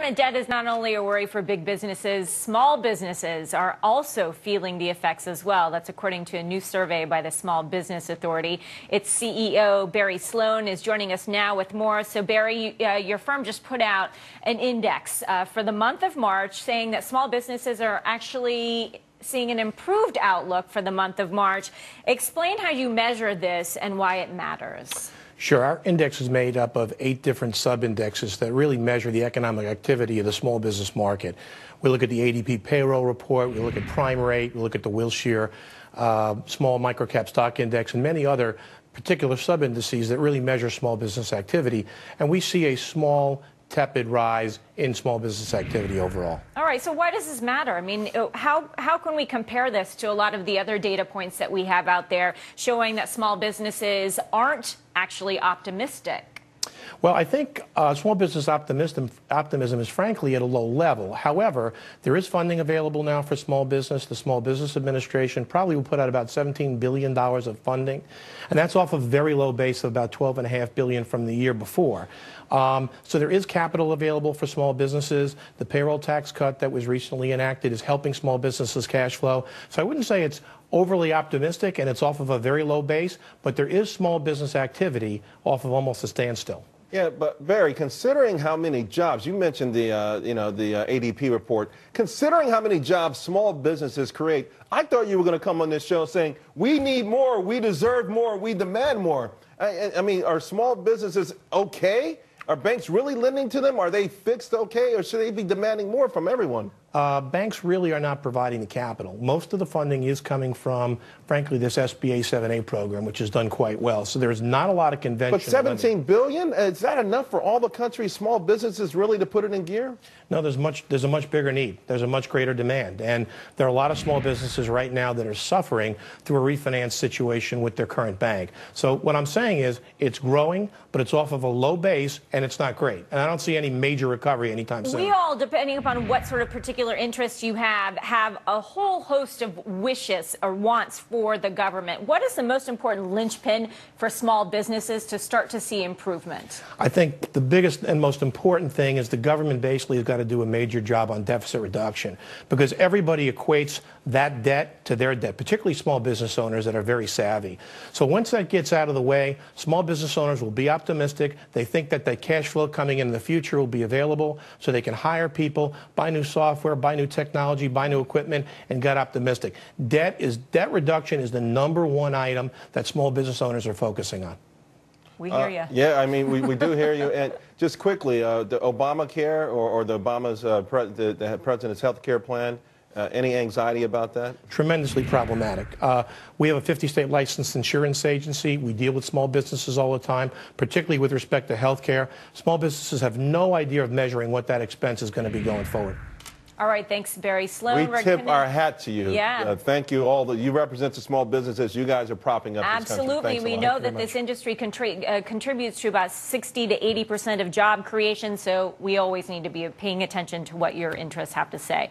government debt is not only a worry for big businesses, small businesses are also feeling the effects as well. That's according to a new survey by the Small Business Authority. Its CEO, Barry Sloane, is joining us now with more. So, Barry, your firm just put out an index for the month of March saying that small businesses are actually seeing an improved outlook for the month of March. Explain how you measure this and why it matters. Sure. Our index is made up of 8 different sub-indexes that really measure the economic activity of the small business market. We look at the ADP payroll report, we look at prime rate, we look at the Wilshire small microcap stock index, and many other particular sub-indices that really measure small business activity. And we see a small, tepid rise in small business activity overall. All right, so why does this matter? I mean, how can we compare this to a lot of the other data points that we have out there showing that small businesses aren't actually optimistic? Well, I think small business optimism is frankly at a low level. However, there is funding available now for small business. The Small Business Administration probably will put out about $17 billion of funding, and that's off a very low base of about $12.5 billion from the year before. So there is capital available for small businesses. The payroll tax cut that was recently enacted is helping small businesses cash flow. So I wouldn't say it's overly optimistic and it's off of a very low base, but there is small business activity off of almost a standstill. Yeah, but Barry, considering how many jobs, you mentioned the ADP report, considering how many jobs small businesses create, I thought you were going to come on this show saying, we need more, we deserve more, we demand more. I mean, are small businesses okay? Are banks really lending to them? Are they fixed okay, or should they be demanding more from everyone? Banks really are not providing the capital. Most of the funding is coming from, frankly, this SBA 7A program, which has done quite well. So there's not a lot of conventional But $17 billion? Is that enough for all the country's small businesses really to put it in gear? No, there's a much bigger need. There's a much greater demand. And there are a lot of small businesses right now that are suffering through a refinance situation with their current bank. So what I'm saying is it's growing, but it's off of a low base, and it's not great. And I don't see any major recovery anytime soon. We all, depending upon what sort of particular interests you have a whole host of wishes or wants for the government. What is the most important linchpin for small businesses to start to see improvement? I think the biggest and most important thing is the government basically has got to do a major job on deficit reduction, because everybody equates that debt to their debt, particularly small business owners that are very savvy. So once that gets out of the way, small business owners will be optimistic. They think that the cash flow coming in the future will be available so they can hire people, buy new software, buy new technology, buy new equipment, and get optimistic. Debt reduction is the #1 item that small business owners are focusing on. We hear you. Yeah, I mean, we do hear you. And just quickly, the Obamacare or the the president's health care plan, any anxiety about that? Tremendously problematic. We have a 50-state licensed insurance agency. We deal with small businesses all the time, particularly with respect to health care. Small businesses have no idea of measuring what that expense is going to be going forward. All right, thanks, Barry. Sloane, we tip our hat to you. Yeah. Thank you all. You represent the small businesses. You guys are propping up this country. Absolutely. We know that this industry contributes to about 60 to 80% of job creation, so we always need to be paying attention to what your interests have to say.